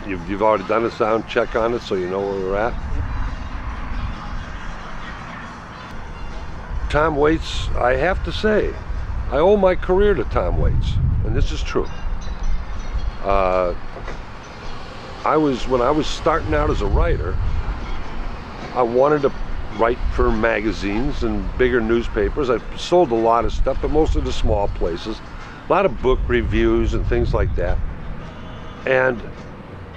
You've already done a sound check on it, so you know where we're at. Tom Waits, I have to say, I owe my career to Tom Waits, and this is true. When I was starting out as a writer, I wanted to write for magazines and bigger newspapers. I sold a lot of stuff, but mostly to small places. A lot of book reviews and things like that. And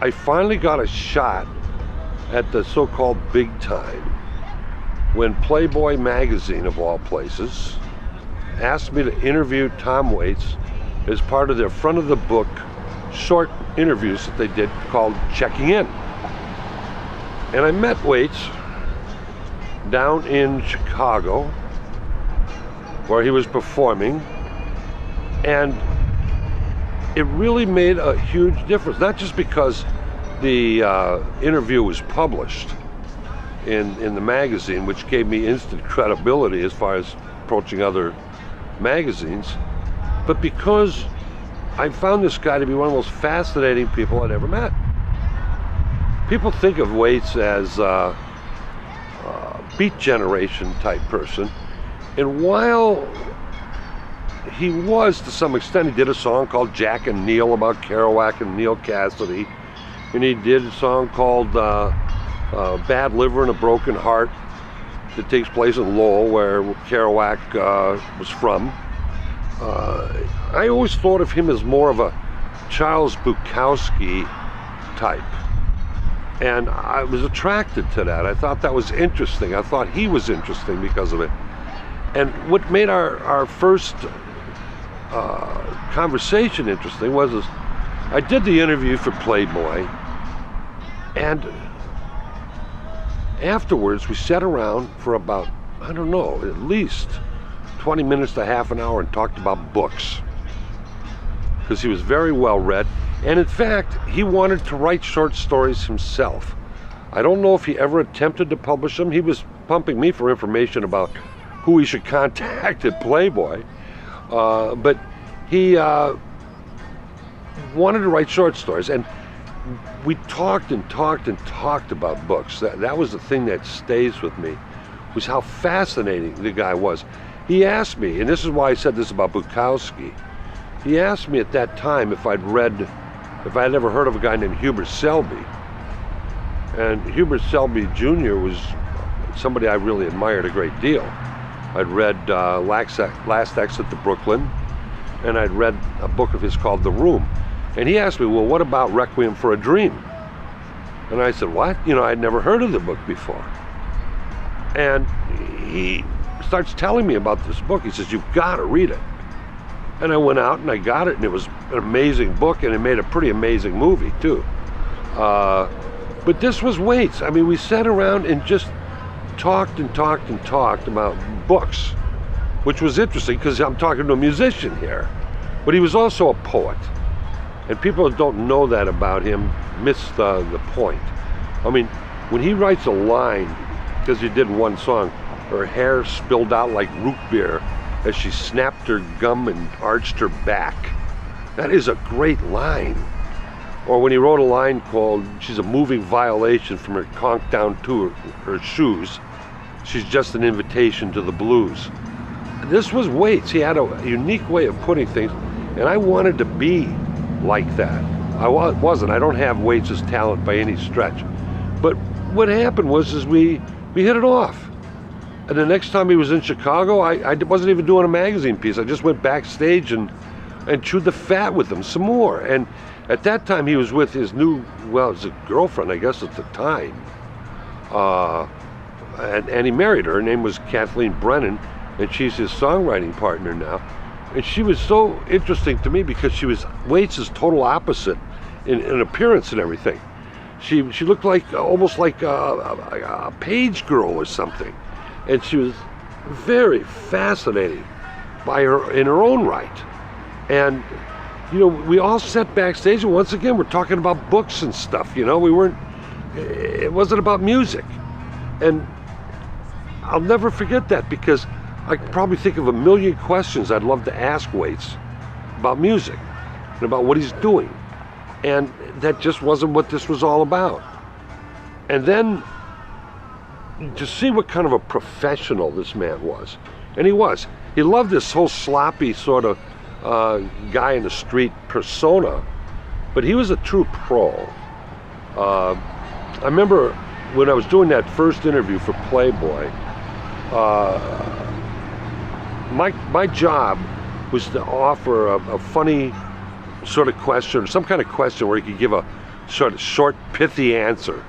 I finally got a shot at the so-called big time when Playboy magazine, of all places, asked me to interview Tom Waits as part of their front of the book short interviews that they did called Checking In. And I met Waits down in Chicago where he was performing, and it really made a huge difference, not just because the interview was published in the magazine, which gave me instant credibility as far as approaching other magazines, but because I found this guy to be one of the most fascinating people I'd ever met. People think of Waits as a Beat Generation type person, and while he was, to some extent, he did a song called Jack and Neil about Kerouac and Neil Cassidy, and he did a song called Bad Liver and a Broken Heart that takes place in Lowell, where Kerouac was from. I always thought of him as more of a Charles Bukowski type, and I was attracted to that. I thought that was interesting. I thought he was interesting because of it. And what made our first conversation interesting was I did the interview for Playboy, and afterwards we sat around for about, I don't know, at least 20 minutes to half an hour and talked about books, because he was very well read, and in fact he wanted to write short stories himself. I don't know if he ever attempted to publish them. He was pumping me for information about who he should contact at Playboy, but he wanted to write short stories, and we talked and talked and talked about books. That was the thing that stays with me, was how fascinating the guy was. He asked me, and this is why I said this about Bukowski, he asked me at that time if I'd ever heard of a guy named Hubert Selby. And Hubert Selby Jr. was somebody I really admired a great deal. I'd read Last Exit to Brooklyn, and I'd read a book of his called The Room. And he asked me, well, what about Requiem for a Dream? And I said, what? I'd never heard of the book before. And he starts telling me about this book. He says, you've got to read it. And I went out and I got it, and it was an amazing book, and it made a pretty amazing movie too. But this was Waits. I mean, we sat around and just talked and talked and talked about books, which was interesting because I'm talking to a musician here, but he was also a poet. And people that don't know that about him miss the point. I mean, when he writes a line, because he did one song, her hair spilled out like root beer as she snapped her gum and arched her back. That is a great line. Or when he wrote a line called, she's a moving violation from her conch down to her shoes. She's just an invitation to the blues. This was Waits. He had a unique way of putting things, and I wanted to be like that. I wasn't. I don't have Waits' talent by any stretch. But what happened was we hit it off. And the next time he was in Chicago, I wasn't even doing a magazine piece. I just went backstage and chewed the fat with him some more. And at that time, he was with his his girlfriend, I guess, at the time. And he married her. Her name was Kathleen Brennan, and she's his songwriting partner now. And she was so interesting to me because she was Waits' total opposite in appearance and everything. She looked like almost like a page girl or something. And she was very fascinating by her in her own right. And we all sat backstage, and once again we're talking about books and stuff. It wasn't about music. And I'll never forget that, because I could probably think of a million questions I'd love to ask Waits about music and about what he's doing. And that just wasn't what this was all about. And then to see what kind of a professional this man was. And he was. He loved this whole sloppy sort of guy in the street persona, but he was a true pro. I remember when I was doing that first interview for Playboy, my job was to offer a funny sort of question, some kind of question where he could give a sort of short, pithy answer.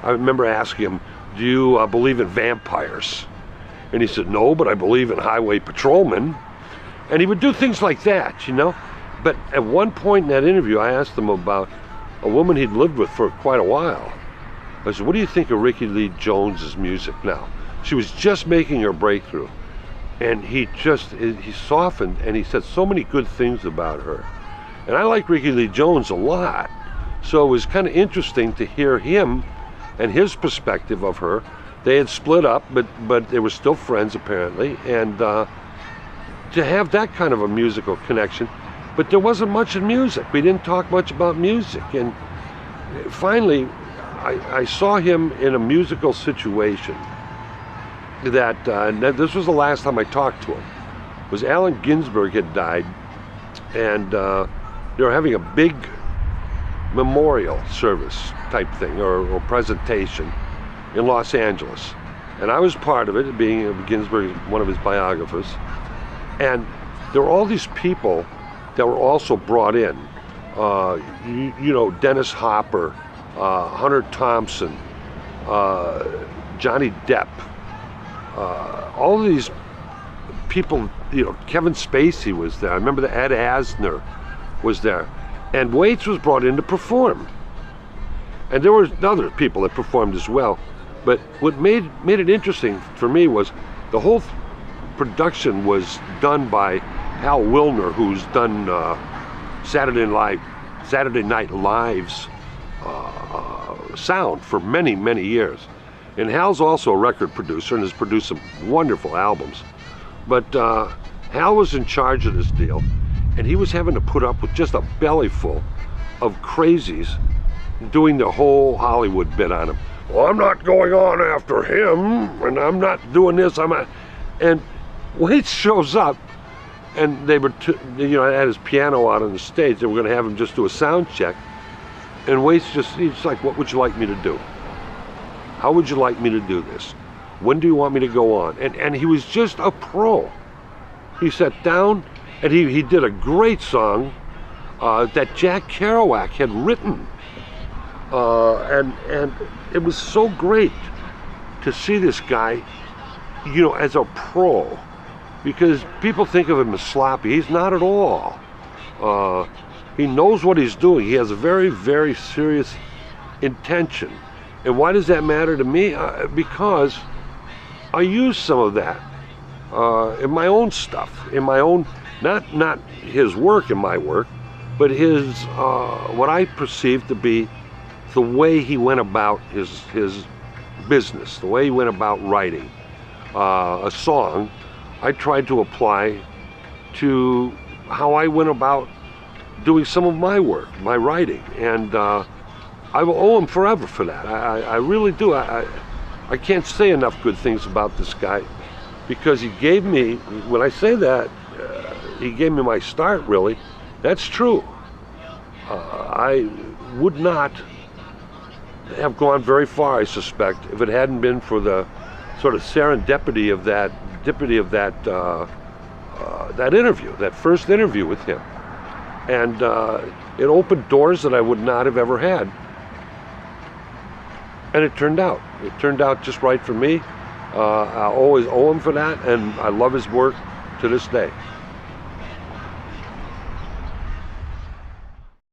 I remember asking him, do you believe in vampires? And he said, no, but I believe in highway patrolmen. And he would do things like that, you know? But at one point in that interview, I asked him about a woman he'd lived with for quite a while. I said, what do you think of Rickie Lee Jones's music now? She was just making her breakthrough. And he softened, and he said so many good things about her. And I like Rickie Lee Jones a lot. So it was kind of interesting to hear him and his perspective of her. They had split up, but they were still friends apparently, and to have that kind of a musical connection. But there wasn't much in music. We didn't talk much about music. And finally, I saw him in a musical situation that, this was the last time I talked to him, was Allen Ginsberg had died, and they were having a big memorial service type thing, or presentation in Los Angeles. And I was part of it, being Ginsberg, one of his biographers. And there were all these people that were also brought in. You know, Dennis Hopper, Hunter Thompson, Johnny Depp, all of these people, you know, Kevin Spacey was there. I remember that Ed Asner was there. And Waits was brought in to perform. And there were other people that performed as well. But what made it interesting for me was the whole production was done by Hal Wilner, who's done Saturday Night Live's sound for many, many years. And Hal's also a record producer and has produced some wonderful albums. But Hal was in charge of this deal, and he was having to put up with just a belly full of crazies doing the whole Hollywood bit on him. Well, I'm not going on after him, and I'm not doing this, and Waits shows up, and they were, had his piano out on the stage. They were going to have him just do a sound check, and Waits he's like, what would you like me to do? How would you like me to do this? When do you want me to go on? And he was just a pro. He sat down, and he did a great song that Jack Kerouac had written. And it was so great to see this guy, you know, as a pro, because people think of him as sloppy. He's not at all. He knows what he's doing. He has a very, very serious intention. And why does that matter to me? Because I use some of that in my own stuff, in my own, not his work in my work, but his what I perceive to be the way he went about his business, the way he went about writing a song. I tried to apply to how I went about doing some of my work, my writing, and I will owe him forever for that. I really do. I can't say enough good things about this guy, because he gave me, when I say that, he gave me my start, really. That's true. I would not have gone very far, I suspect, if it hadn't been for the sort of serendipity of that interview, that first interview with him. And it opened doors that I would not have ever had. And it turned out just right for me. I always owe him for that, and I love his work to this day.